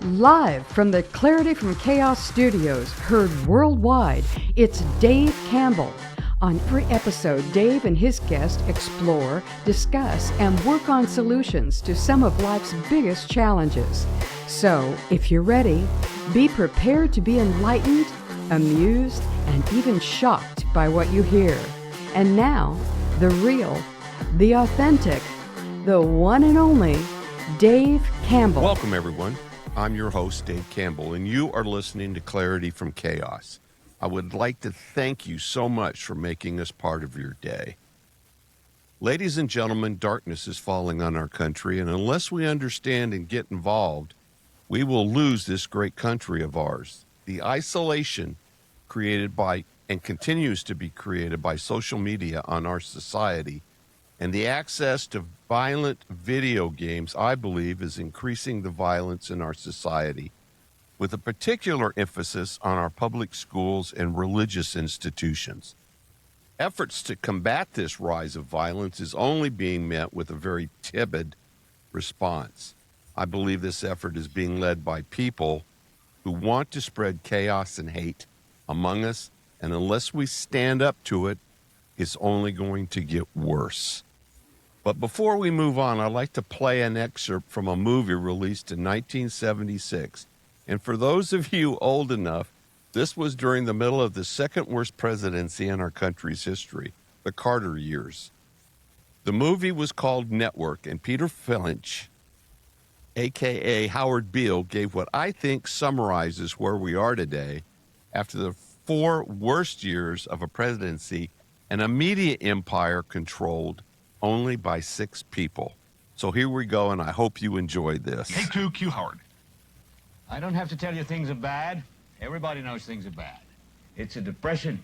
Live from the Clarity from Chaos studios, heard worldwide, it's Dave Campbell. On every episode, Dave and his guests explore, discuss, and work on solutions to some of life's biggest challenges. So, if you're ready, be prepared to be enlightened, amused, and even shocked by what you hear. And now, the real, the authentic, the one and only Dave Campbell. Welcome, everyone. I'm your host, Dave Campbell, and you are listening to Clarity from Chaos. I would like to thank you so much for making us part of your day. Ladies and gentlemen, darkness is falling on our country, and unless we understand and get involved, we will lose this great country of ours. The isolation created by and continues to be created by social media on our society and the access to violent video games, I believe, is increasing the violence in our society, with a particular emphasis on our public schools and religious institutions. Efforts to combat this rise of violence is only being met with a very timid response. I believe this effort is being led by people who want to spread chaos and hate among us, and unless we stand up to it, it's only going to get worse. But before we move on, I'd like to play an excerpt from a movie released in 1976. And for those of you old enough, this was during the middle of the second worst presidency in our country's history, the Carter years. The movie was called Network, and Peter Finch, a.k.a. Howard Beale, gave what I think summarizes where we are today after the 4 worst years of a presidency and a media empire controlled only by 6 people. So here we go, and I hope you enjoyed this. Take 2, Q Howard. I don't have to tell you things are bad. Everybody knows things are bad. It's a depression.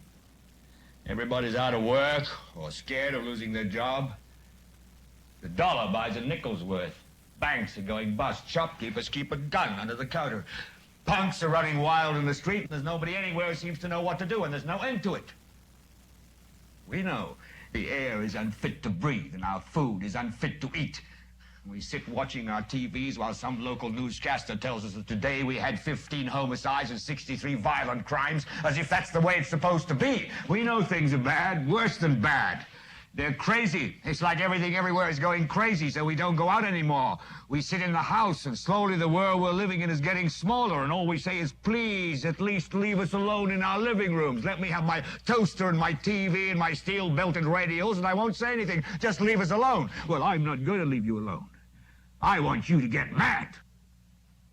Everybody's out of work or scared of losing their job. The dollar buys a nickel's worth. Banks are going bust. Shopkeepers keep a gun under the counter. Punks are running wild in the street, and there's nobody anywhere who seems to know what to do, and there's no end to it. We know the air is unfit to breathe, and our food is unfit to eat. We sit watching our TVs while some local newscaster tells us that today we had 15 homicides and 63 violent crimes, as if that's the way it's supposed to be. We know things are bad, worse than bad. They're crazy. It's like everything everywhere is going crazy, so we don't go out anymore. We sit in the house, and slowly the world we're living in is getting smaller, and all we say is, please, at least leave us alone in our living rooms. Let me have my toaster and my TV and my steel-belted radios, and I won't say anything. Just leave us alone. Well, I'm not going to leave you alone. I want you to get mad.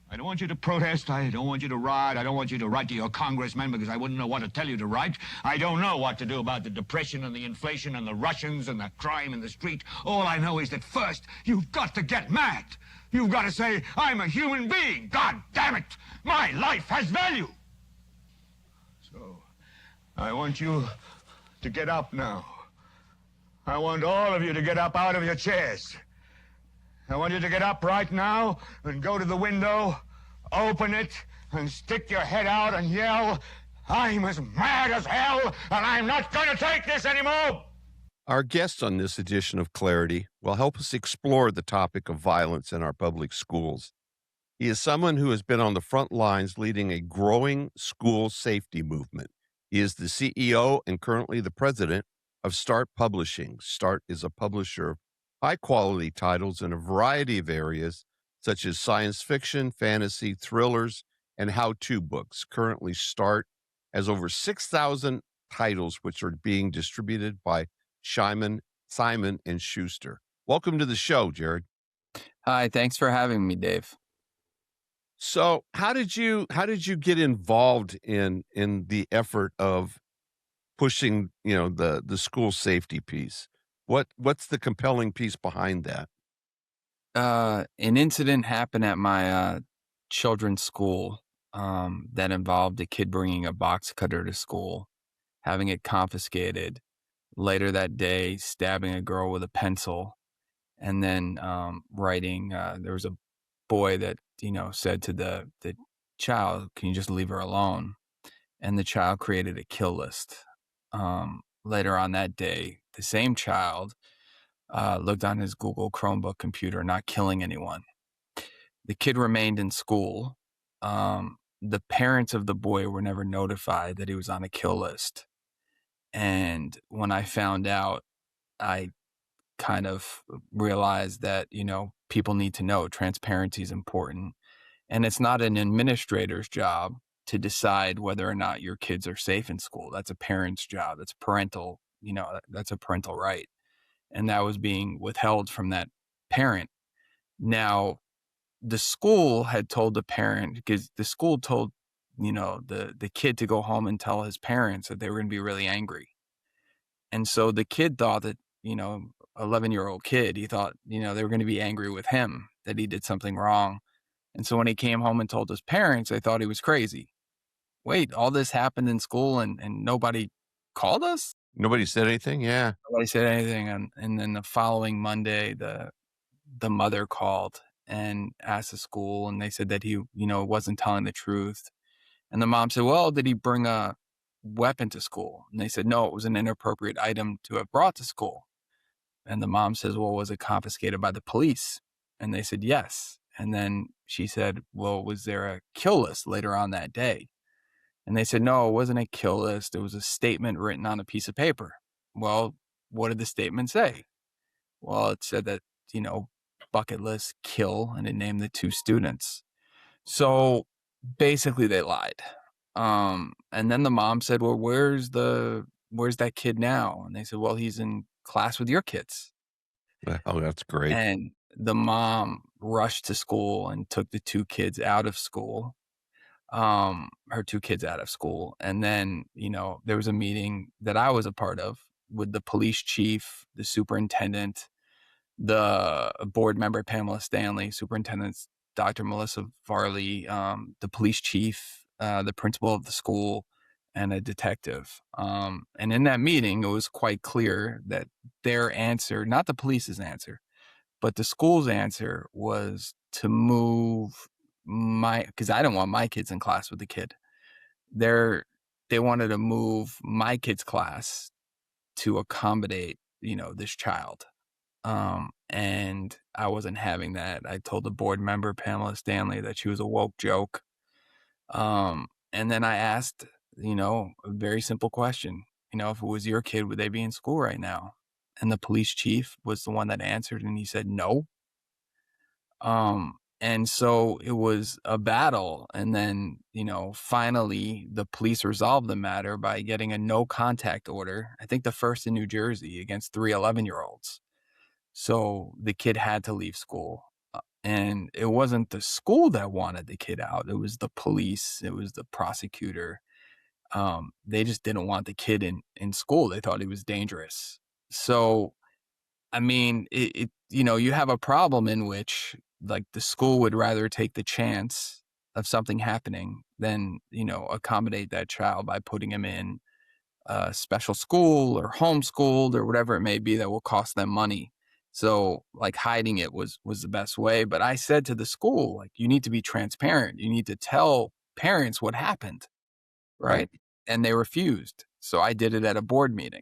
I don't want you to protest. I don't want you to riot. I don't want you to write to your congressman because I wouldn't know what to tell you to write. I don't know what to do about the depression and the inflation and the Russians and the crime in the street. All I know is that first, you've got to get mad. You've got to say, I'm a human being. God damn it. My life has value. So, I want you to get up now. I want all of you to get up out of your chairs. I want you to get up right now and go to the window, open it, and stick your head out and yell, I'm as mad as hell, and I'm not going to take this anymore. Our guest on this edition of Clarity will help us explore the topic of violence in our public schools. He is someone who has been on the front lines leading a growing school safety movement. He is the CEO and currently the president of Start Publishing. Start is a publisher of high-quality titles in a variety of areas, such as science fiction, fantasy, thrillers, and how-to books. Currently, Start has over 6,000 titles, which are being distributed by Simon & Schuster. Welcome to the show, Jared. Hi, thanks for having me, Dave. So, how did you get involved in the effort of pushing, the school safety piece? What's the compelling piece behind that? An incident happened at my children's school that involved a kid bringing a box cutter to school, having it confiscated, later that day stabbing a girl with a pencil, and then writing, there was a boy that, said to the child, can you just leave her alone? And the child created a kill list. Later on that day, the same child looked on his Google Chromebook computer, not killing anyone. The kid remained in school, The parents of the boy were never notified that he was on a kill list. And when I found out, I kind of realized that, people need to know transparency is important. And it's not an administrator's job to decide whether or not your kids are safe in school. That's a parent's job. That's parental, that's a parental right. And that was being withheld from that parent. Now, the school had told the parent, because the school told, the kid to go home and tell his parents that they were going to be really angry. And so the kid thought that, 11-year-old kid, he thought, they were going to be angry with him, that he did something wrong. And so when he came home and told his parents, they thought he was crazy. Wait, all this happened in school and nobody called us? Nobody said anything? Yeah. Nobody said anything. And then the following Monday, the mother called and asked the school, and they said that he, wasn't telling the truth. And the mom said, well, did he bring a weapon to school? And they said, no, it was an inappropriate item to have brought to school. And the mom says, well, was it confiscated by the police? And they said, yes. And then she said, well, was there a kill list later on that day? And they said, no, it wasn't a kill list. It was a statement written on a piece of paper. Well, what did the statement say? Well, it said that, bucket list kill, and it named the 2 students. So basically they lied. And then the mom said, well, where's that kid now? And they said, well, he's in class with your kids. Oh, that's great. And the mom rushed to school and took the 2 kids out of school, her 2 kids out of school. And then, there was a meeting that I was a part of with the police chief, the superintendent, the board member, Pamela Stanley, superintendent, Dr. Melissa Varley, the police chief, the principal of the school, and a detective. And in that meeting, it was quite clear that their answer, not the police's answer, but the school's answer, was to move because I didn't want my kids in class with the kid. They wanted to move my kid's class to accommodate, this child. And I wasn't having that. I told the board member, Pamela Stanley, that she was a woke joke. And then I asked, a very simple question. If it was your kid, would they be in school right now? And the police chief was the one that answered, and he said no. And so it was a battle. And then, finally the police resolved the matter by getting a no contact order, I think the first in New Jersey, against 3 11-year-olds. So the kid had to leave school. And it wasn't the school that wanted the kid out. It was the police. It was the prosecutor. They just didn't want the kid in school. They thought he was dangerous. So, I mean, you have a problem in which, like, the school would rather take the chance of something happening than, accommodate that child by putting him in a special school or homeschooled or whatever it may be that will cost them money. So, like, hiding it was the best way. But I said to the school, like, you need to be transparent. You need to tell parents what happened, right? And they refused. So I did it at a board meeting.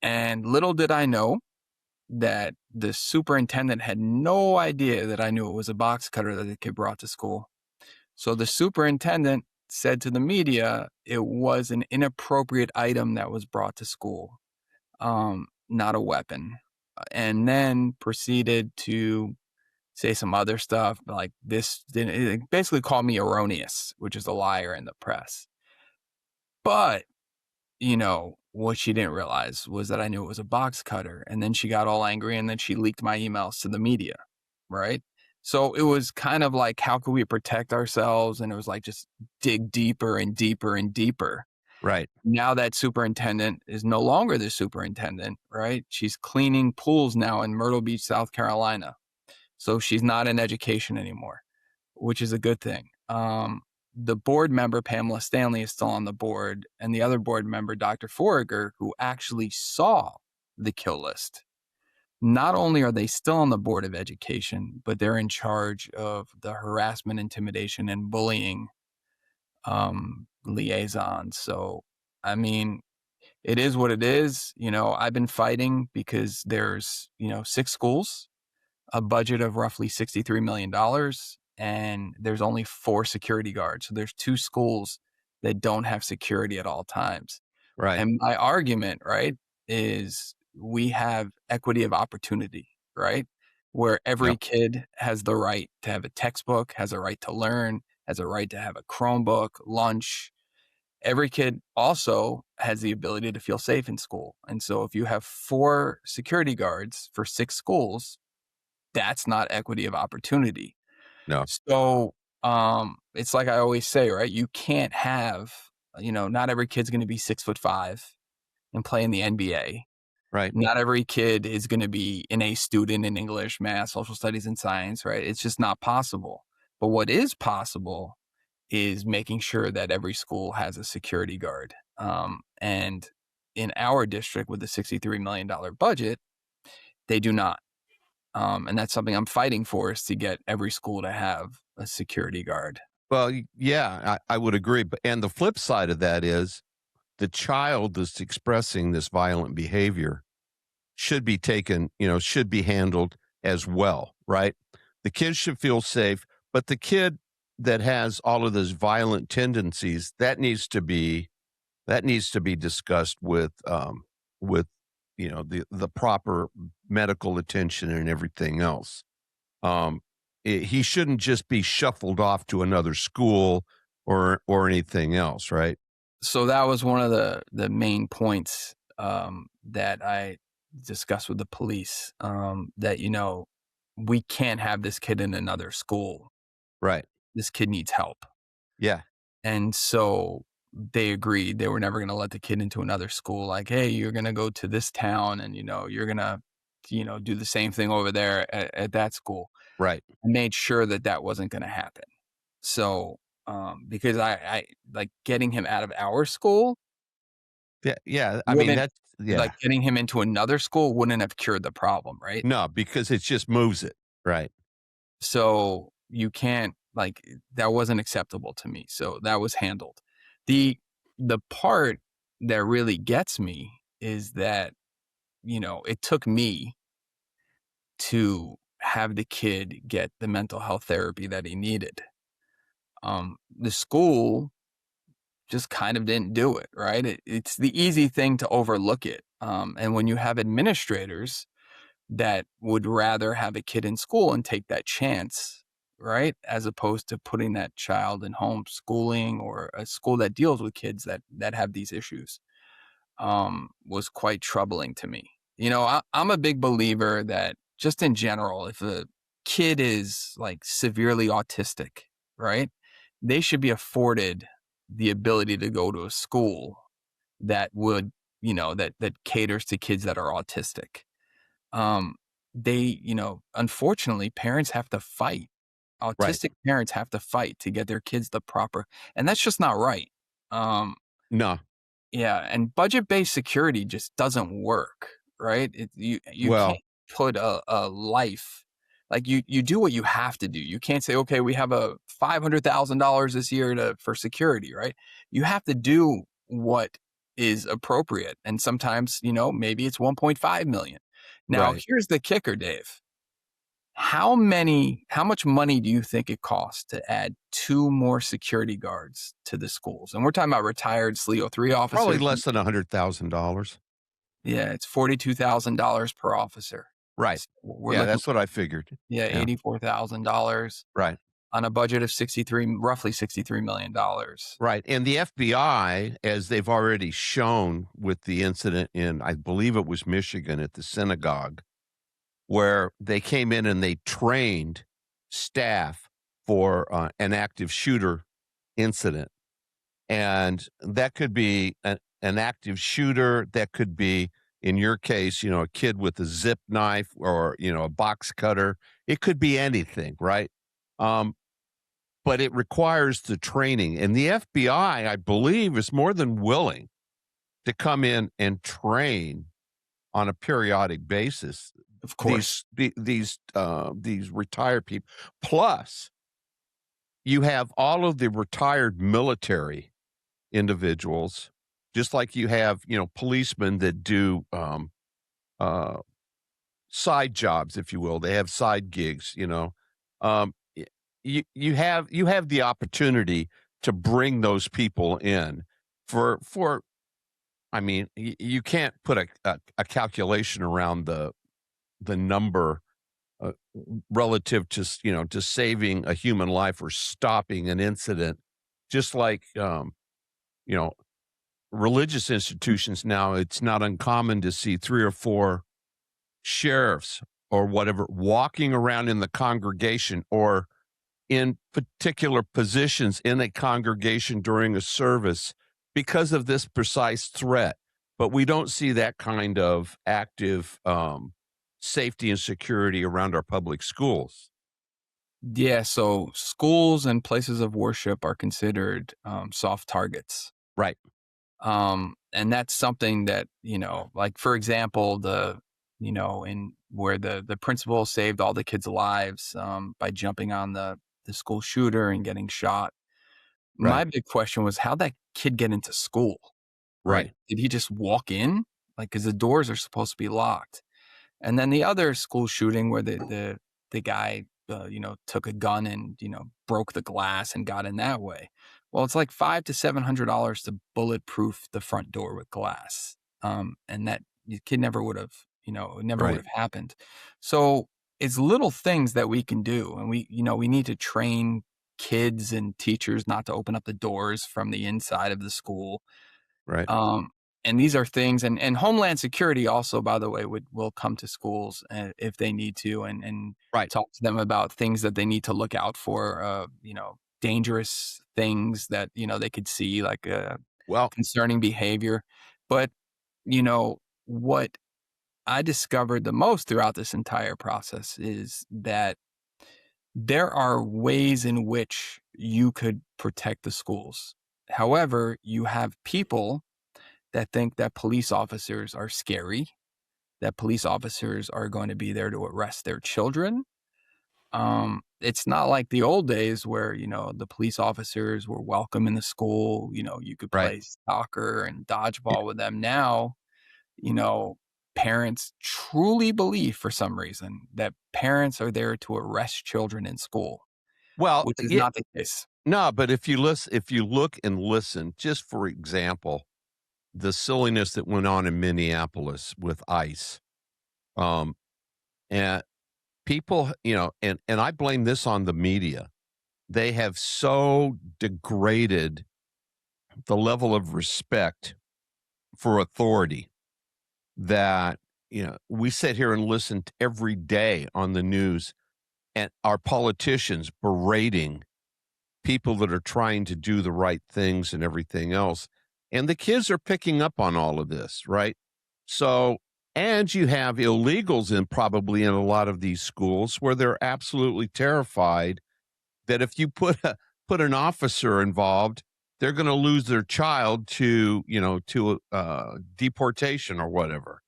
And little did I know that the superintendent had no idea that I knew it was a box cutter that the kid brought to school. So the superintendent said to the media it was an inappropriate item that was brought to school, not a weapon. And then proceeded to say some other stuff like this. It basically called me erroneous, which is a liar in the press. But, what she didn't realize was that I knew it was a box cutter. And then she got all angry, and then she leaked my emails to the media, right? So it was kind of like, how could we protect ourselves? And it was like, just dig deeper and deeper and deeper. Right. Now that superintendent is no longer the superintendent, right? She's cleaning pools now in Myrtle Beach, South Carolina. So she's not in education anymore, which is a good thing. The board member, Pamela Stanley, is still on the board, and the other board member, Dr. Forager, who actually saw the kill list. Not only are they still on the Board of Education, but they're in charge of the harassment, intimidation, and bullying liaison. So, I mean, it is what it is. I've been fighting because there's, 6 schools, a budget of roughly $63 million. and there's only 4 security guards. So there's 2 schools that don't have security at all times. Right. And my argument, right, is we have equity of opportunity, right? Where every Yep. kid has the right to have a textbook, has a right to learn, has a right to have a Chromebook, lunch. Every kid also has the ability to feel safe in school. And so if you have 4 security guards for 6 schools, that's not equity of opportunity. No. So it's like I always say, right? You can't have, not every kid's going to be 6'5" and play in the NBA. Right. Not every kid is going to be an A student in English, math, social studies, and science, right? It's just not possible. But what is possible is making sure that every school has a security guard. And in our district with the $63 million budget, they do not. And that's something I'm fighting for, is to get every school to have a security guard. Well, yeah, I would agree. And the flip side of that is the child that's expressing this violent behavior should be taken, should be handled as well, right? The kid should feel safe, but the kid that has all of those violent tendencies, that needs to be discussed with the proper medical attention and everything else. He shouldn't just be shuffled off to another school or anything else, right? So that was one of the main points that I discussed with the police, that, we can't have this kid in another school. Right. This kid needs help. Yeah. And so they agreed. They were never going to let the kid into another school. Like, hey, you're going to go to this town and, you're going to, do the same thing over there at that school. Right. I made sure that wasn't going to happen. So, because I like getting him out of our school. Yeah. Yeah. I mean, that's, yeah. Like getting him into another school wouldn't have cured the problem, right? No, because it just moves it. Right. So you can't, that wasn't acceptable to me. So that was handled. The part that really gets me is that, it took me to have the kid get the mental health therapy that he needed. The school just kind of didn't do it, right? It's the easy thing to overlook it. And when you have administrators that would rather have a kid in school and take that chance, right, as opposed to putting that child in homeschooling or a school that deals with kids that have these issues, was quite troubling to me. I'm a big believer that just in general, if a kid is like severely autistic, right, they should be afforded the ability to go to a school that would, that caters to kids that are autistic. They, unfortunately, parents have to fight. Autistic parents have to fight to get their kids the proper, and that's just not right. No. Yeah, and budget-based security just doesn't work, right? You Well, can't put a life, like you do what you have to do. You can't say, okay, we have a $500,000 this year for security, right? You have to do what is appropriate, and sometimes, maybe it's 1.5 million. Now, right. here's the kicker, Dave. How much money do you think it costs to add 2 more security guards to the schools? And we're talking about retired SLEO 3 officers. Probably less than $100,000. Yeah, it's $42,000 per officer. Right. We're Yeah, looking, that's what I figured. yeah, $84,000 Right. on a budget of roughly $63 million. Right. And the FBI, as they've already shown with the incident in, I believe it was Michigan at the synagogue, where they came in and they trained staff for an active shooter incident. And that could be an active shooter. That could be, in your case, a kid with a zip knife or, a box cutter. It could be anything, right? But it requires the training. And the FBI, I believe, is more than willing to come in and train on a periodic basis. Of course. These retired people. Plus, you have all of the retired military individuals, just like you have, policemen that do side jobs, if you will. They have side gigs, you have the opportunity to bring those people in for I mean, you can't put a calculation around the number relative to to saving a human life or stopping an incident. Just like you know religious institutions now, it's not uncommon to see three or four sheriffs or whatever walking around in the congregation or in particular positions in a congregation during a service because of this precise threat. But we don't see that kind of active safety and security around our public schools. Yeah, so schools and places of worship are considered soft targets. Right. And that's something that, like for example, in where the principal saved all the kids' lives by jumping on the school shooter and getting shot. Right. My big question was how that kid get into school, right? Right. Did he just walk in? Like, because the doors are supposed to be locked. And then the other school shooting where the guy, took a gun and, broke the glass and got in that way. Well, it's like $500 to $700 to bulletproof the front door with glass. And that the kid never would have, it never would Right. have happened. So it's little things that we can do. And we need to train kids and teachers not to open up the doors from the inside of the school. Right. Um, and these are things, and Homeland Security also, by the way, will come to schools if they need to, and Right. talk to them about things that they need to look out for, dangerous things that, they could see, like Well, concerning behavior. But, what I discovered the most throughout this entire process is that there are ways in which you could protect the schools. However, you have people that think that police officers are scary, that police officers are going to be there to arrest their children. It's not like the old days where, the police officers were welcome in the school. You could right. play soccer and Y- dodgeball with them. Now, you know, parents truly believe for some reason that parents are there to arrest children in school, Well, which is yeah, not the case. no, but if you look and listen, just for example, the silliness that went on in Minneapolis with ICE, um, and people, and I blame this on the media. They have so degraded the level of respect for authority that we sit here and listen to every day on the news and our politicians berating people that are trying to do the right things and everything else. And the kids are picking up on all of this, right? So, and you have illegals in probably in a lot of these schools where they're absolutely terrified that if you put an officer involved, they're going to lose their child to deportation or whatever.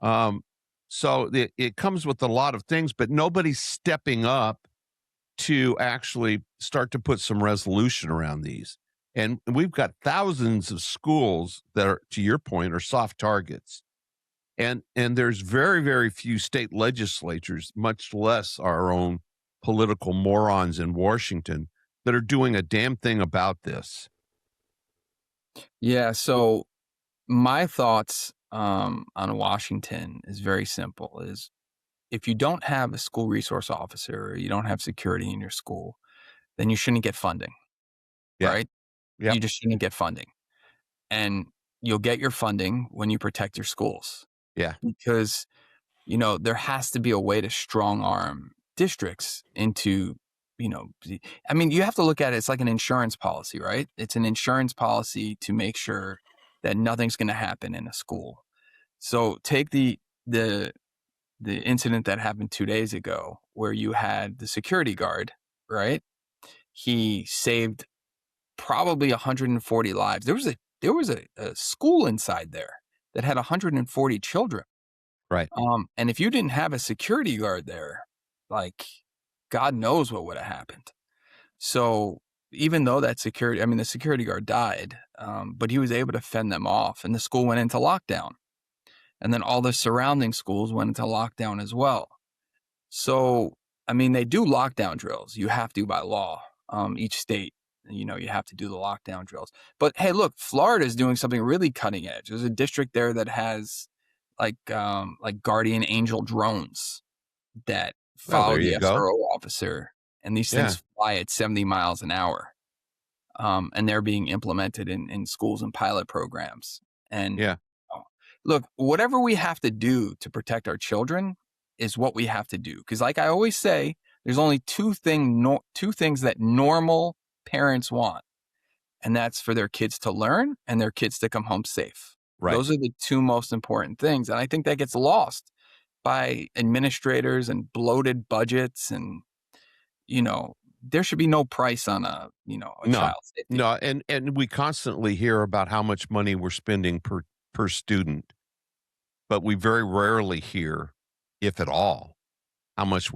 Um, so it comes with a lot of things, but nobody's stepping up to actually start to put some resolution around these. And we've got thousands of schools that are, to your point, are soft targets. And there's very, very few state legislatures, much less our own political morons in Washington, that are doing a damn thing about this. Yeah. So my thoughts on Washington is very simple: is if you don't have a school resource officer, or you don't have security in your school, then you shouldn't get funding, Yeah. right? Yep. You just shouldn't get funding. And you'll get your funding when you protect your schools, Yeah. because, there has to be a way to strong arm districts into, you have to look at it. It's like an insurance policy, right? It's an insurance policy to make sure that nothing's going to happen in a school. So take the incident that happened 2 days ago where you had the security guard, right? He saved probably 140 lives. There was a school inside there that had 140 children. Right. And if you didn't have a security guard there, like, God knows what would have happened. So even though the security guard died, but he was able to fend them off, and the school went into lockdown. And then all the surrounding schools went into lockdown as well. So I mean, they do lockdown drills. You have to by law. Each state, you have to do the lockdown drills. But hey, look, Florida is doing something really cutting edge. There's a district there that has like guardian angel drones that Well, follow there the you go. SRO officer, and these Yeah. things fly at 70 miles an hour. And they're being implemented in schools and pilot programs. And Yeah. look, whatever we have to do to protect our children is what we have to do. Because, like I always say, there's only two things that normal parents want, and that's for their kids to learn and their kids to come home safe. Right. Those are the two most important things, and I think that gets lost by administrators and bloated budgets, and there should be no price on a No. child's safety. No, and we constantly hear about how much money we're spending per student, but we very rarely hear, if at all, how much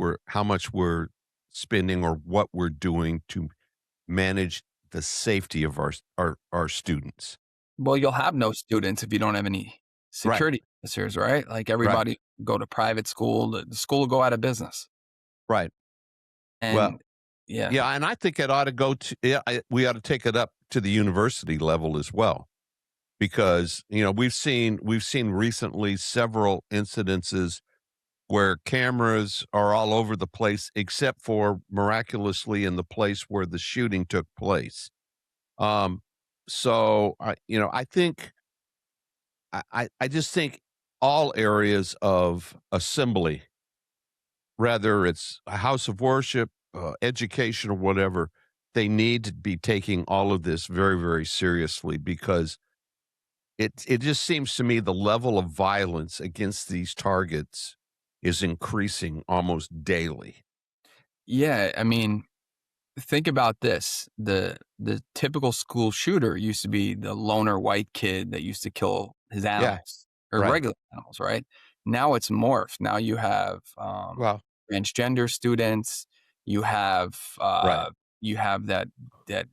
we're spending or what we're doing to manage the safety of our students. Well, you'll have no students if you don't have any security officers, right? Like everybody go to private school, the school will go out of business. Right. And Well, yeah. Yeah, and I think it ought to go to we ought to take it up to the university level as well, because we've seen recently several incidences where cameras are all over the place, except for miraculously in the place where the shooting took place. So I think I just think all areas of assembly, whether it's a house of worship, education, or whatever, they need to be taking all of this very, very seriously, because it just seems to me the level of violence against these targets is increasing almost daily. Yeah, I mean, think about this. The typical school shooter used to be the loner white kid that used to kill his animals or right. regular animals, right? Now it's morphed. Now you have Well, transgender students. You have Right. you have that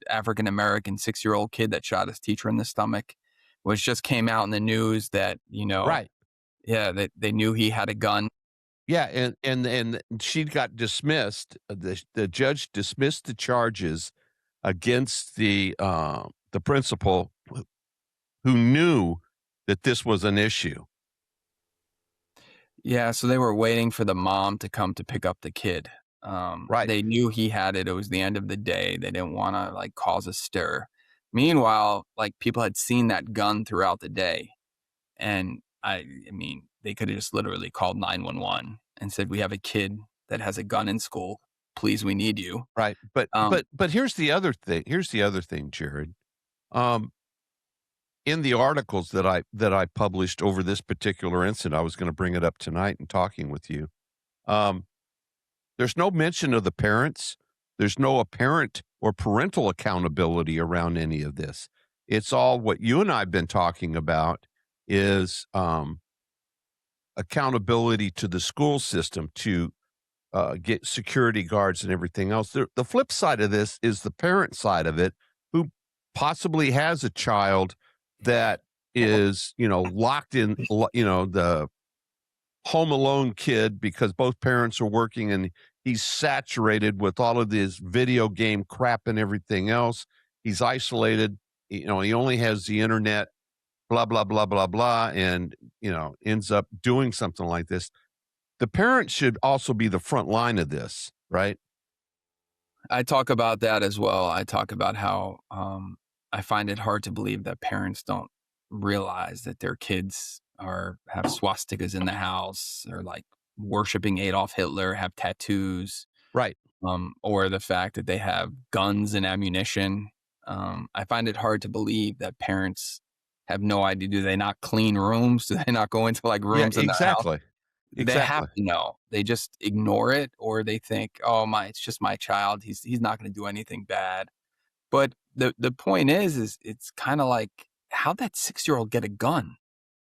African American 6-year-old kid that shot his teacher in the stomach, which just came out in the news that right. yeah, that they knew he had a gun. Yeah, and she got dismissed. The judge dismissed the charges against the principal who knew that this was an issue. Yeah, so they were waiting for the mom to come to pick up the kid. Right. They knew he had it. It was the end of the day. They didn't want to like cause a stir. Meanwhile, like people had seen that gun throughout the day, and I mean, they could have just literally called 911 and said, "We have a kid that has a gun in school. Please, we need you." Right. But Um, but here's the other thing. Here's the other thing, Jared. Um, in the articles that I published over this particular incident, I was going to bring it up tonight and talking with you. Um, there's no mention of the parents. There's no apparent or parental accountability around any of this. It's all what you and I've been talking about is accountability to the school system to get security guards and everything else. The flip side of this is the parent side of it, who possibly has a child that is, locked in, the home alone kid because both parents are working, and he's saturated with all of this video game crap and everything else. He's isolated, he only has the internet, blah, blah, blah, blah, blah, and, ends up doing something like this. The parent should also be the front line of this, right? I talk about that as well. I talk about how I find it hard to believe that parents don't realize that their kids have swastikas in the house, or like worshiping Adolf Hitler, have tattoos, Right. or the fact that they have guns and ammunition. I find it hard to believe that parents have no idea. Do they not clean rooms? Do they not go into like Yeah, rooms in the house? exactly. They have to know. They just ignore it, or they think, "Oh, it's just my child. He's not going to do anything bad." But the point is it's kind of like, how'd that 6-year-old get a gun?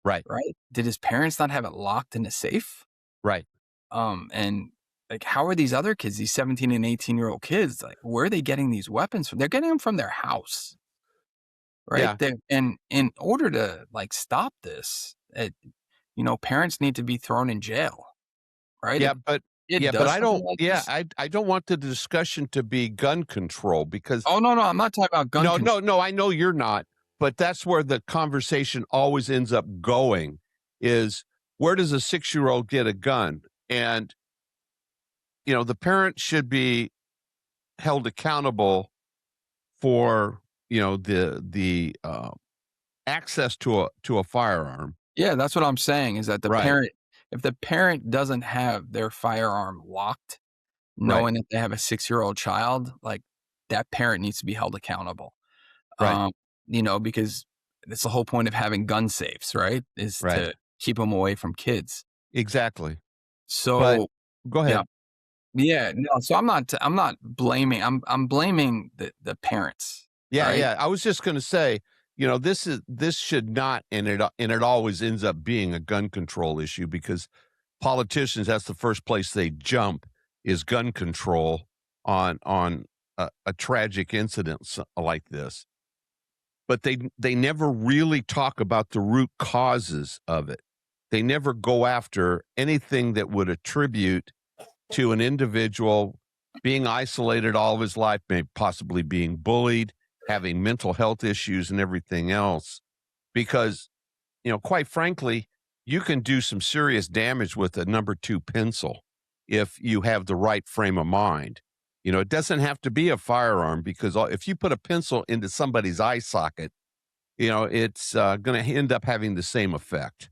Right. Right? Did his parents not have it locked in a safe? Right. And like, how are these other kids, these 17 and 18-year-old kids, like, where are they getting these weapons from? They're getting them from their house, right? Yeah. And in order to like stop this, parents need to be thrown in jail, right? Yeah, but it Yeah, but does I something don't like yeah, this. I don't want the discussion to be gun control because Oh, no, I'm not talking about gun no, control. no, no, I know you're not, but that's where the conversation always ends up going is where does a 6-year-old get a gun? And, the parent should be held accountable for, the access to a firearm. Yeah, that's what I'm saying is that Right, if the parent doesn't have their firearm locked, right, knowing that they have a 6-year-old child, like, that parent needs to be held accountable. right, Um, because that's the whole point of having gun safes, right? Is right. to keep them away from kids. Exactly. But So, go yeah. ahead. Yeah, no, so I'm not blaming, I'm blaming the parents, Yeah, right? yeah. I was just going to say, this should not, and it always ends up being a gun control issue because politicians, that's the first place they jump is gun control on a tragic incident like this. But they never really talk about the root causes of it. They never go after anything that would attribute to an individual being isolated all of his life, maybe possibly being bullied, having mental health issues and everything else. Because, quite frankly, you can do some serious damage with a number 2 pencil if you have the right frame of mind. It doesn't have to be a firearm because if you put a pencil into somebody's eye socket, it's going to end up having the same effect.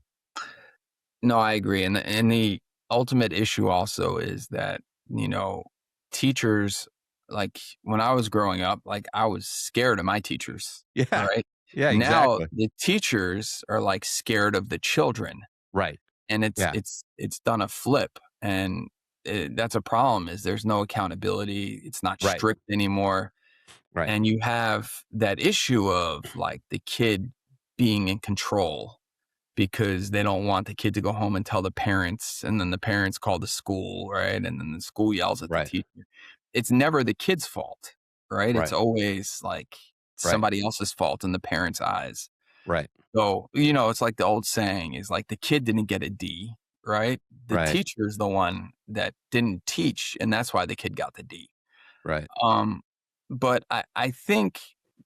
No, I agree, and the ultimate issue also is that, you know, teachers, like, when I was growing up, like, I was scared of my teachers, Yeah. right? Yeah, Now, exactly. the teachers are, like, scared of the children, Right. and it's Yeah. it's it's done a flip, and, that's a problem, is there's no accountability, it's not Right. strict anymore, Right. and you have that issue of, like, the kid being in control because they don't want the kid to go home and tell the parents, and then the parents call the school, right? And then the school yells at the Right. teacher. It's never the kid's fault, right? It's Right. always like Right. somebody else's fault in the parents' eyes. Right. So, it's like the old saying is like the kid didn't get a D, right? The Right. teacher's the one that didn't teach, and that's why the kid got the D. Right. Um, but I think,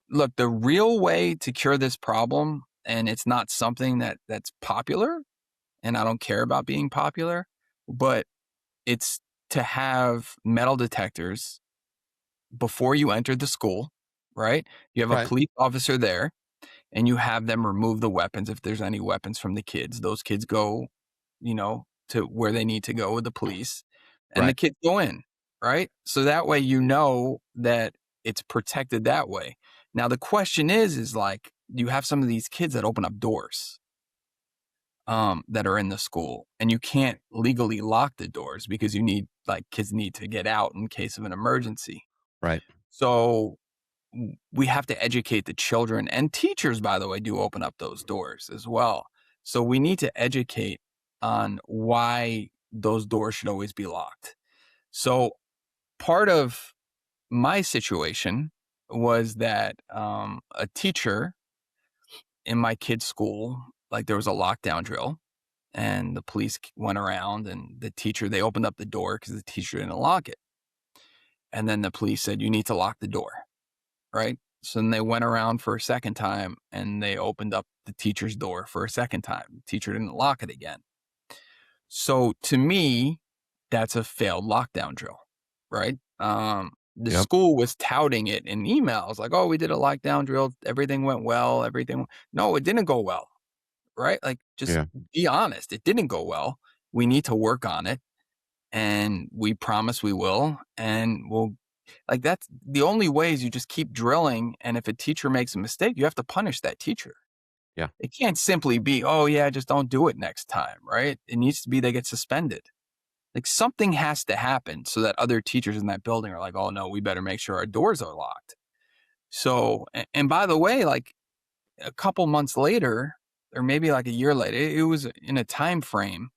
look, the real way to cure this problem, and it's not something that's popular, and I don't care about being popular, but it's to have metal detectors before you enter the school, right? You have a Right. police officer there, and you have them remove the weapons if there's any weapons from the kids. Those kids go, to where they need to go with the police, and the Right. kids go in, right? So that way you know that it's protected that way. Now the question is like, you have some of these kids that open up doors that are in the school, and you can't legally lock the doors because kids need to get out in case of an emergency. Right. So we have to educate the children, and teachers, by the way, do open up those doors as well. So we need to educate on why those doors should always be locked. So part of my situation was that a teacher in my kid's school, like, there was a lockdown drill, and the police went around, and they opened up the door because the teacher didn't lock it. And then the police said, you need to lock the door, right? So then they went around for a second time, and they opened up the teacher's door for a second time. The teacher didn't lock it again. So to me, that's a failed lockdown drill, right? The Yep. school was touting it in emails like, oh, we did a lockdown drill. Everything went well. No, it didn't go well, right? Like, just Yeah. be honest. It didn't go well. We need to work on it. And we promise we will. And that's the only way is you just keep drilling. And if a teacher makes a mistake, you have to punish that teacher. Yeah. It can't simply be, oh, yeah, just don't do it next time, right? It needs to be they get suspended. Like, something has to happen so that other teachers in that building are like, oh, no, we better make sure our doors are locked. So, and by the way, like, a couple months later, or maybe like a year later, it was in a time frame,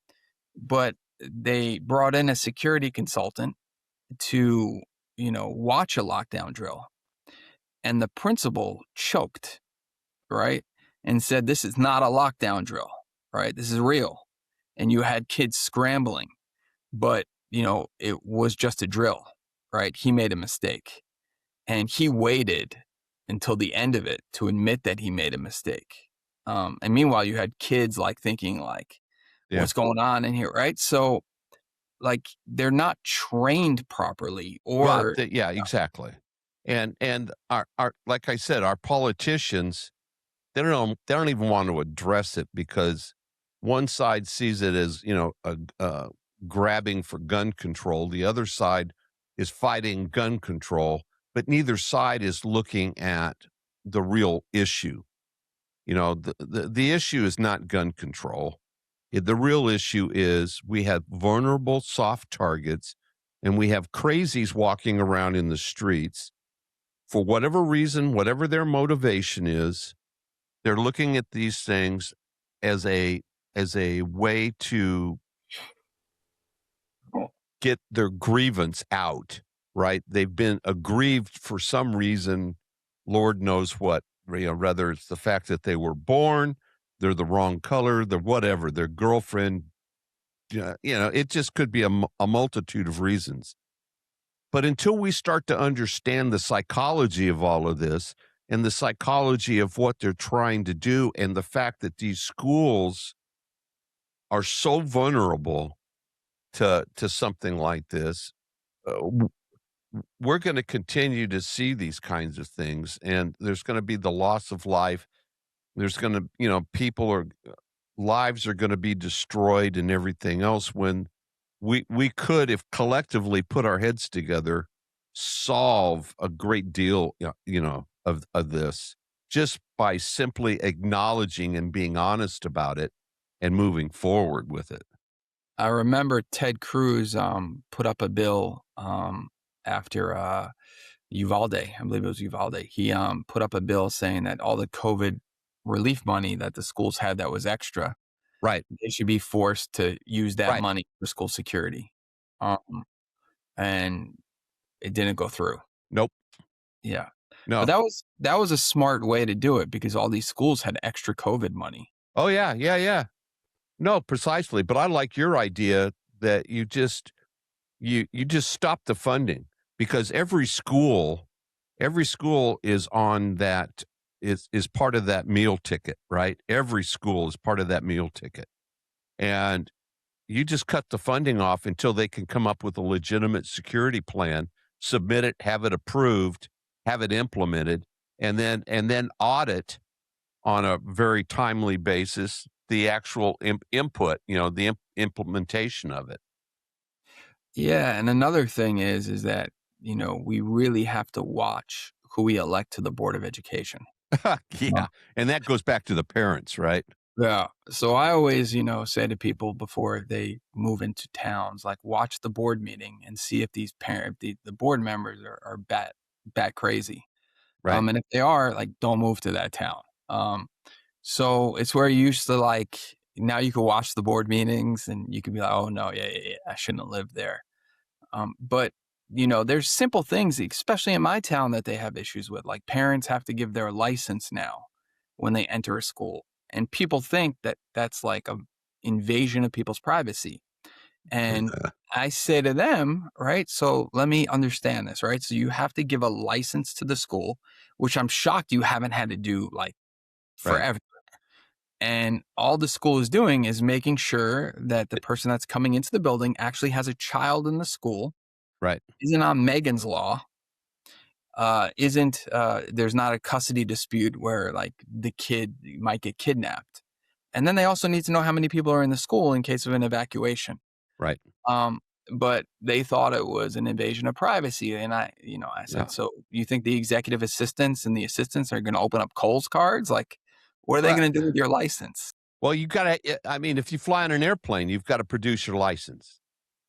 but they brought in a security consultant to, watch a lockdown drill. And the principal choked, right? And said, this is not a lockdown drill, right? This is real. And you had kids scrambling. But it was just a drill, right? He made a mistake, and he waited until the end of it to admit that he made a mistake. And meanwhile, you had kids like thinking like, Yeah. what's going on in here, right? So like they're not trained properly, or Yeah, exactly. And our like I said, our politicians, they don't even want to address it because one side sees it as, grabbing for gun control. The other side is fighting gun control, but neither side is looking at the real issue. The issue is not gun control. The real issue is we have vulnerable soft targets and we have crazies walking around in the streets for whatever reason, whatever their motivation is. They're looking at these things as a way to get their grievance out, right? They've been aggrieved for some reason, Lord knows what, whether it's the fact that they were born, they're the wrong color, they're whatever, their girlfriend, it just could be a multitude of reasons. But until we start to understand the psychology of all of this and the psychology of what they're trying to do and the fact that these schools are so vulnerable to something like this, we're going to continue to see these kinds of things, and there's going to be the loss of life. There's going to, lives are going to be destroyed and everything else when we could, if collectively put our heads together, solve a great deal, of this just by simply acknowledging and being honest about it and moving forward with it. I remember Ted Cruz put up a bill after Uvalde. I believe it was Uvalde. He put up a bill saying that all the COVID relief money that the schools had that was extra, Right. they should be forced to use that Right. money for school security. And it didn't go through. Nope. Yeah. No. But that was a smart way to do it because all these schools had extra COVID money. Oh, yeah. Yeah. Yeah. No, precisely. But I like your idea that you just stop the funding because every school is on that is part of that meal ticket, right? Every school is part of that meal ticket. And you just cut the funding off until they can come up with a legitimate security plan, submit it, have it approved, have it implemented, and then audit on a very timely basis the actual input, the implementation of it. Yeah, and another thing is that, we really have to watch who we elect to the Board of Education. Yeah. And that goes back to the parents, right? Yeah. So I always, say to people before they move into towns, like watch the board meeting and see if these the board members are bat crazy. Right. And if they are, like, don't move to that town. So it's where you used to like, now you can watch the board meetings and you can be like, oh no, yeah, I shouldn't have lived there. But there's simple things, especially in my town, that they have issues with. Like parents have to give their license now when they enter a school. And people think that that's like an invasion of people's privacy. And I say to them, right, so let me understand this, right? So you have to give a license to the school, which I'm shocked you haven't had to do like forever. Right. And all the school is doing is making sure that the person that's coming into the building actually has a child in the school. Right. Isn't on Megan's Law. There's not a custody dispute where like the kid might get kidnapped. And then they also need to know how many people are in the school in case of an evacuation. Right. But they thought it was an invasion of privacy. And I said, yeah. So you think the executive assistants and the assistants are going to open up Kohl's cards? Like, what are they going to do with your license? Well, you got to, if you fly on an airplane, you've got to produce your license.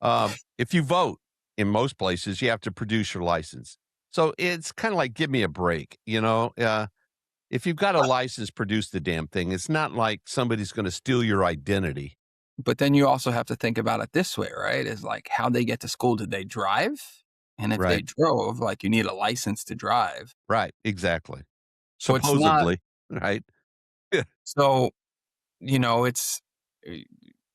If you vote in most places, you have to produce your license. So it's kind of like, give me a break, if you've got a license, produce the damn thing. It's not like somebody's going to steal your identity. But then you also have to think about it this way, right? Is like how they get to school. Did they drive? And if they drove, like you need a license to drive. Right. Exactly. So supposedly, right? So,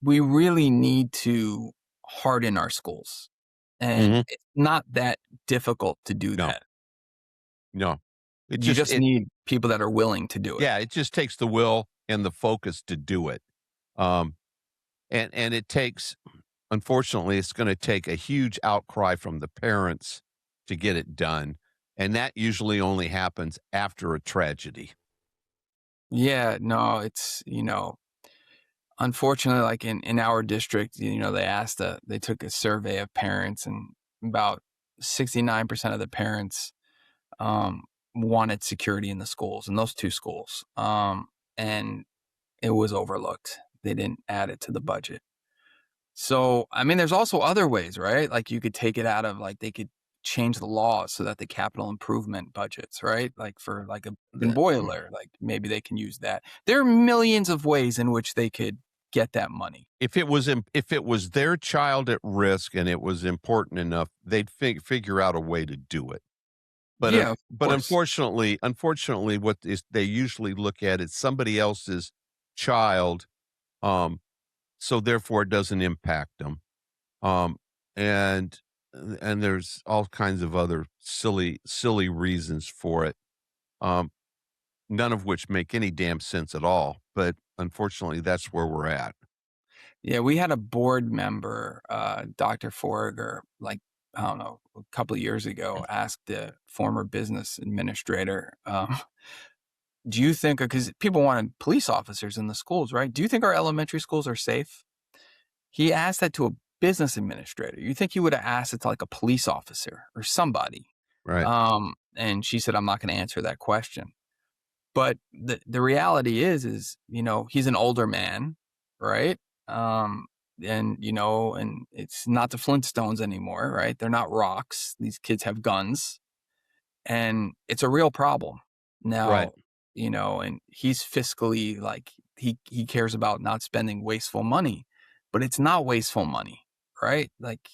we really need to harden our schools. And it's not that difficult to do No. that. No. You just need people that are willing to do it. Yeah, it just takes the will and the focus to do it. And it takes, unfortunately, it's going to take a huge outcry from the parents to get it done. And that usually only happens after a tragedy. Yeah, no, it's, unfortunately, like in our district, they took a survey of parents, and about 69% of the parents wanted security in the schools, in those two schools. And it was overlooked. They didn't add it to the budget. So, I mean, there's also other ways, right? Like you could take it out of, like, they could change the laws so that the capital improvement budgets, right? Like for like a boiler, like maybe they can use that. There are millions of ways in which they could get that money. If it was their child at risk and it was important enough, they'd figure out a way to do it. But Yeah, of but course. unfortunately, what they usually look at is somebody else's child, so therefore it doesn't impact them, and there's all kinds of other silly reasons for it, none of which make any damn sense at all. But unfortunately, that's where we're at. Yeah, we had a board member, Dr. Forager, like, I don't know, a couple of years ago, asked the former business administrator, do you think, because people wanted police officers in the schools, right? Do you think our elementary schools are safe? He asked that to a business administrator. You think he would have asked it to like a police officer or somebody? Right. And she said, I'm not going to answer that question. But the reality is, he's an older man, right? And it's not the Flintstones anymore, right? They're not rocks. These kids have guns, and it's a real problem now. Right. And he's fiscally, like, he cares about not spending wasteful money, but it's not wasteful money, right? Like,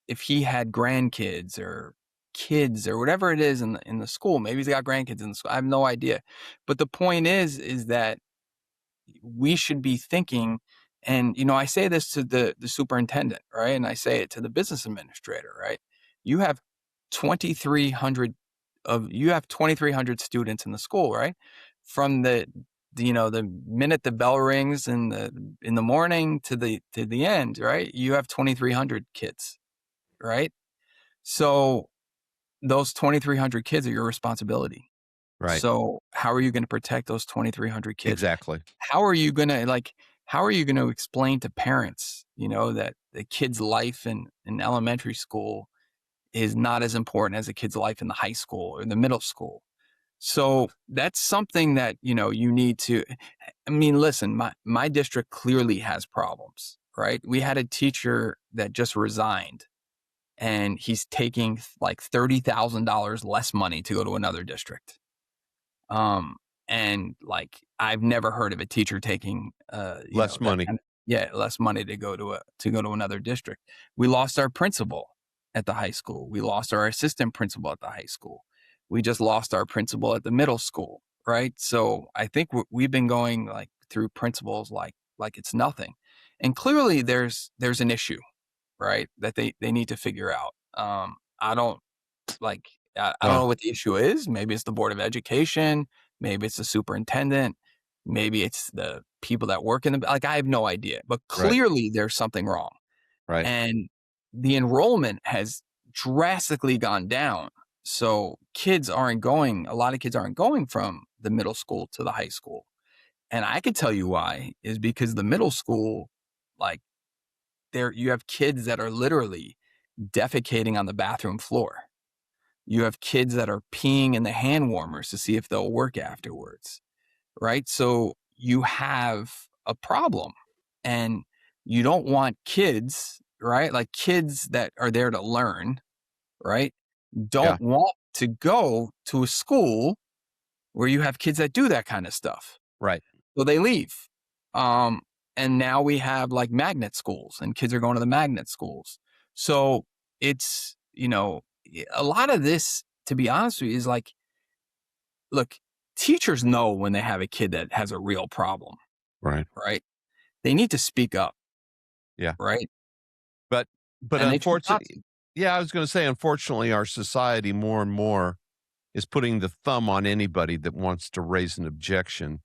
if he had grandkids or kids or whatever it is in the school, maybe he's got grandkids in the school, I have no idea. But the point is that we should be thinking, and I say this to the superintendent, right? And I say it to the business administrator, right? You have 2,300 students in the school, right? From the minute the bell rings in the morning to the end, right? You have 2,300 kids, right? So those 2,300 kids are your responsibility. Right. So how are you going to protect those 2,300 kids? Exactly. How are you going to explain to parents, that the kid's life in elementary school is not as important as a kid's life in the high school or the middle school? So that's something that, you need to, I mean, listen, my district clearly has problems, right? We had a teacher that just resigned, and he's taking like $30,000 less money to go to another district. And like, I've never heard of a teacher taking, less money. Less money to go to another district. We lost our principal at the high school. We lost our assistant principal at the high school. We just lost our principal at the middle school, right? So I think we've been going like through principals like it's nothing. And clearly there's an issue, right, that they need to figure out. I don't know what the issue is. Maybe it's the Board of Education. Maybe it's the superintendent. Maybe it's the people that work in I have no idea. But clearly there's something wrong. Right. And the enrollment has drastically gone down. So a lot of kids aren't going from the middle school to the high school. And I could tell you why, is because the middle school, like, you have kids that are literally defecating on the bathroom floor. You have kids that are peeing in the hand warmers to see if they'll work afterwards, right? So you have a problem, and you don't want kids, right? Like, kids that are there to learn, right? Don't want to go to a school where you have kids that do that kind of stuff. Right. So they leave. And now we have like magnet schools, and kids are going to the magnet schools. So it's, a lot of this, to be honest with you, is like, look, teachers know when they have a kid that has a real problem. Right. Right. They need to speak up. Yeah. Right. But but and they choose not to. unfortunately, yeah, I was going to say, unfortunately, our society more and more is putting the thumb on anybody that wants to raise an objection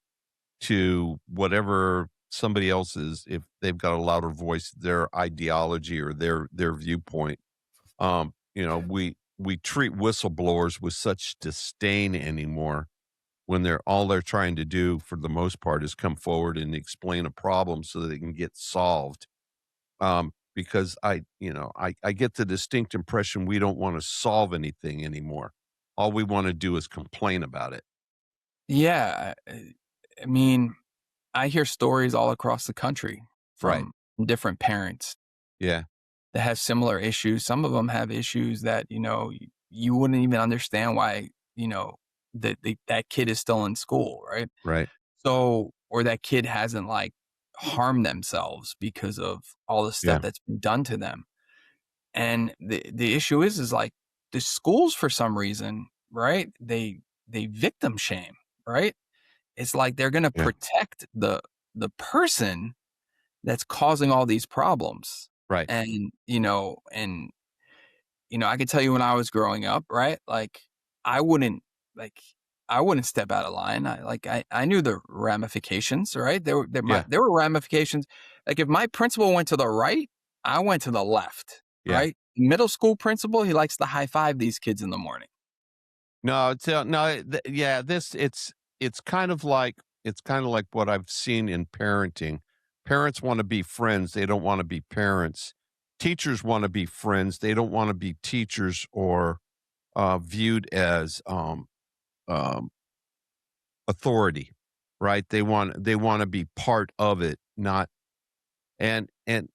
to whatever somebody else's, if they've got a louder voice, their ideology or their viewpoint. We treat whistleblowers with such disdain anymore when they're trying to do for the most part is come forward and explain a problem so that it can get solved. Because I get the distinct impression we don't want to solve anything anymore. All we want to do is complain about it. Yeah, I mean, I hear stories all across the country Right. from different parents Yeah. that have similar issues. Some of them have issues that, you wouldn't even understand why, that kid is still in school, right? Right. So, or that kid hasn't like harmed themselves because of all the Yeah. stuff that's been done to them. And the issue is like the schools for some reason, right? They victim shame, right? It's like they're going to Yeah. protect the person that's causing all these problems. Right. And, I could tell you when I was growing up, right? Like I wouldn't like I wouldn't step out of line. I knew the ramifications, right? Yeah. There were ramifications. Like if my principal went to the right, I went to the left, Yeah. right? Middle school principal, he likes to high five these kids in the morning. No, yeah, it's kind of like what I've seen in parenting. Parents want to be friends, they don't want to be parents. Teachers want to be friends, they don't want to be teachers or viewed as um, authority, right? They want to be part of it, not and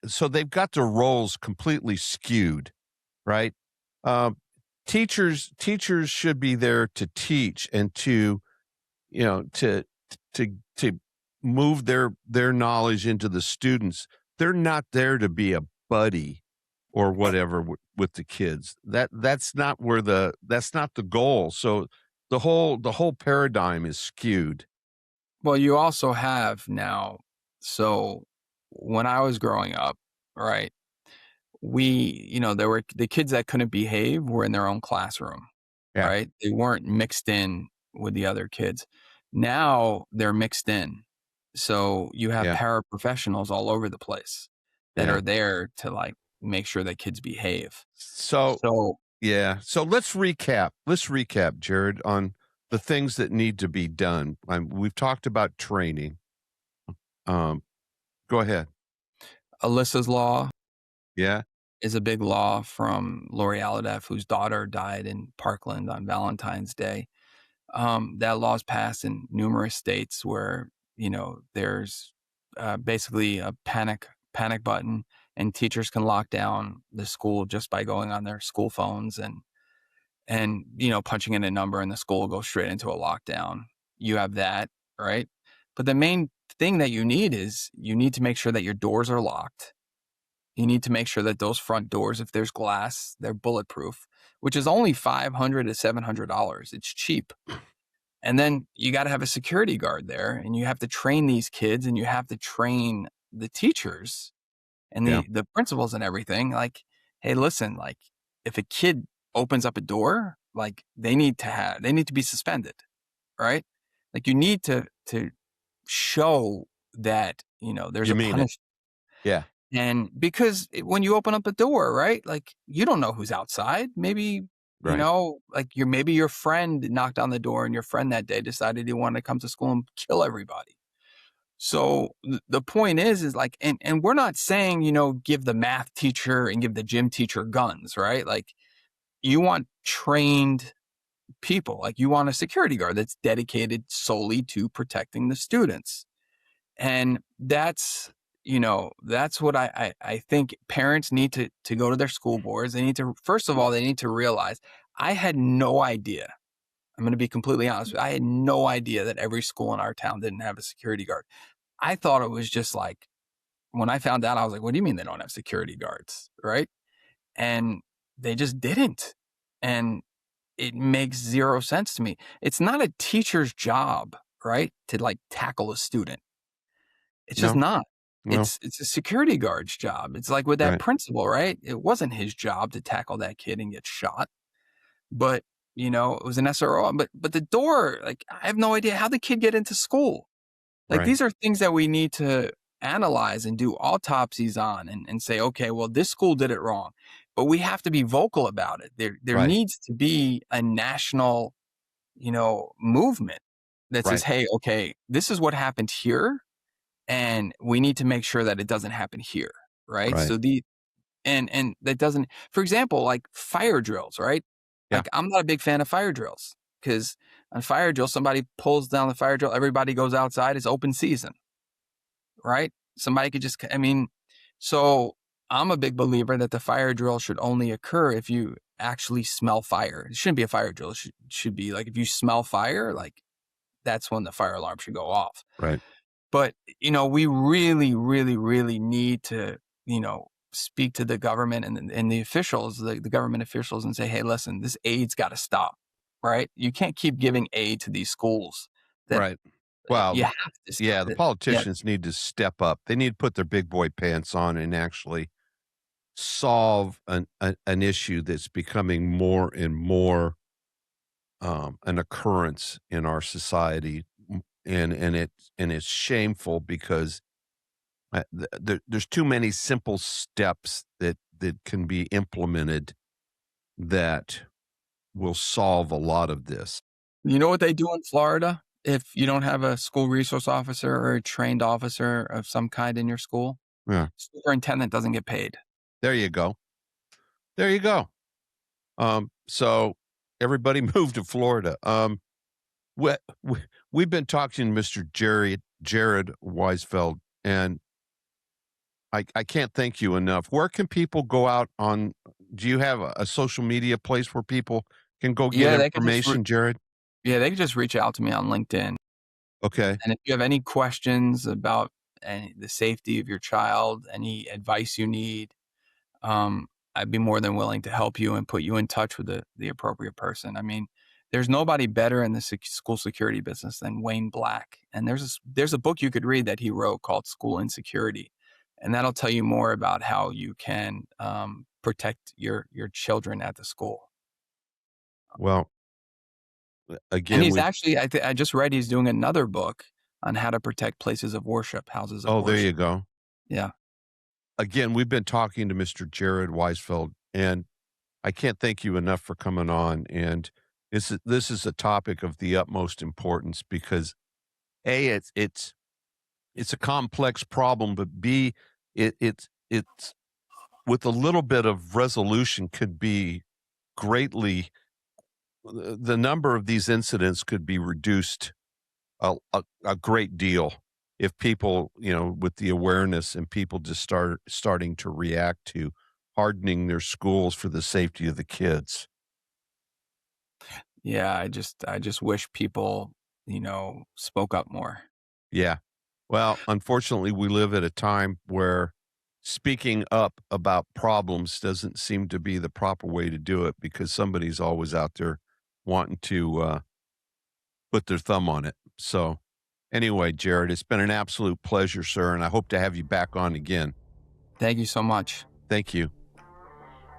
so they've got their roles completely skewed, right? Um, teachers should be there to teach and to to move their knowledge into the students. They're not there to be a buddy or whatever with the kids. That's not the goal. So the whole paradigm is skewed. Well, you also have now, so when I was growing up, right, there were the kids that couldn't behave were in their own classroom, Yeah. right? They weren't mixed in with the other kids. Now they're mixed in. So you have Yeah. paraprofessionals all over the place that Yeah. are there to like make sure that kids behave. So So yeah. So let's recap. Let's recap, Jared, on the things that need to be done. We've talked about training. Um, Go ahead. Alyssa's Law Yeah. is a big law from Lori Alhadeff, whose daughter died in Parkland on Valentine's Day. That law is passed in numerous states where there's basically a panic button, and teachers can lock down the school just by going on their school phones and punching in a number, and the school will go straight into a lockdown. You have that, right? But the main thing that you need to make sure that your doors are locked. You need to make sure that those front doors, if there's glass, they're bulletproof, which is only $500 to $700. It's cheap. And then you got to have a security guard there, and you have to train these kids, and you have to train the teachers and Yeah. the principals and everything. Like, hey, listen, like if a kid opens up a door, like they need to be suspended, right? Like you need to show that, there's You a mean it. punishment. Yeah. And because when you open up a door, right, like you don't know who's outside. Maybe, Right. like maybe your friend knocked on the door, and your friend that day decided he wanted to come to school and kill everybody. So the point is like, and we're not saying, give the math teacher and give the gym teacher guns, right? Like you want trained people, like you want a security guard that's dedicated solely to protecting the students. And that's what I think parents need to go to their school boards. They need to, first of all, they need to realize I had no idea. I'm going to be completely honest with you. I had no idea that every school in our town didn't have a security guard. I thought it was just like, when I found out, I was like, what do you mean they don't have security guards? Right. And they just didn't. And it makes zero sense to me. It's not a teacher's job, right, to like tackle a student. It's just No. not. Well, It's a security guard's job. It's like with that right, principal, right? It wasn't his job to tackle that kid and get shot, but it was an SRO. But the door, like, I have no idea how the kid get into school. Like, right, these are things that we need to analyze and do autopsies on and say, okay, well, this school did it wrong, but we have to be vocal about it. There right, needs to be a national, movement that says, right, hey, okay, this is what happened here, and we need to make sure that it doesn't happen here, right? right. So and that doesn't, for example, like fire drills, right? Yeah, Like, I'm not a big fan of fire drills because on fire drill, somebody pulls down the fire drill, everybody goes outside, it's open season, right? Somebody could just, so I'm a big believer that the fire drill should only occur if you actually smell fire. It shouldn't be a fire drill. It should be like, if you smell fire, like, that's when the fire alarm should go off. right. But, we really, really, really need to, speak to the government and the officials, the government officials, and say, hey, listen, this aid's got to stop, right? You can't keep giving aid to these schools that Right. Well, you have to stop yeah, the it. Yeah. politicians need to step up. They need to put their big boy pants on and actually solve an issue that's becoming more and more an occurrence in our society, and it's shameful because there's too many simple steps that can be implemented that will solve a lot of this. You know what they do in Florida if you don't have a school resource officer or a trained officer of some kind in your school? Yeah, Superintendent doesn't get paid. there you go. There you go. So everybody moved to Florida. We, we, we've been talking to Mr. Jared Weisfeld, and I can't thank you enough. Where can people go out on? Do you have a social media place where people can go get Yeah, they could just information, Jared? they could just reach out to me on LinkedIn. Okay. And if you have any questions about the safety of your child, any advice you need, I'd be more than willing to help you and put you in touch with the appropriate person. I mean, there's nobody better in the school security business than Wayne Black. And there's a book you could read that he wrote called School Insecurity. And that'll tell you more about how you can protect your children at the school. Well, And again, he's actually, I just read he's doing another book on how to protect places of worship, houses of oh, there you worship. go. Yeah. Again, we've been talking to Mr. Jared Weisfeld, and I can't thank you enough for coming on. And this is a topic of the utmost importance because A, it's a complex problem, but B, it's with a little bit of resolution could be greatly, the number of these incidents could be reduced a great deal if people, with the awareness and people just starting to react to hardening their schools for the safety of the kids. Yeah. I just wish people, spoke up more. Yeah. Well, unfortunately, we live at a time where speaking up about problems doesn't seem to be the proper way to do it because somebody's always out there wanting to put their thumb on it. So anyway, Jared, it's been an absolute pleasure, sir, and I hope to have you back on again. Thank you so much. Thank you.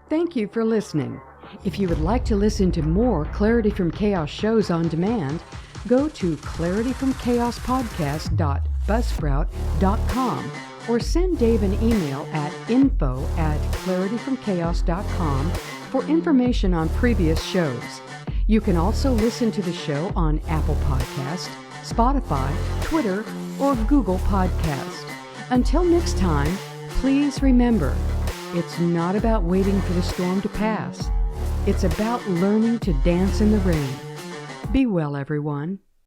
Thank you for listening. If you would like to listen to more Clarity from Chaos shows on demand, go to clarityfromchaos.buzzsprout.com or send Dave an email at info@clarityfromchaos.com for information on previous shows. You can also listen to the show on Apple Podcast, Spotify, Twitter, or Google Podcast. Until next time, please remember, it's not about waiting for the storm to pass. It's about learning to dance in the rain. Be well, everyone.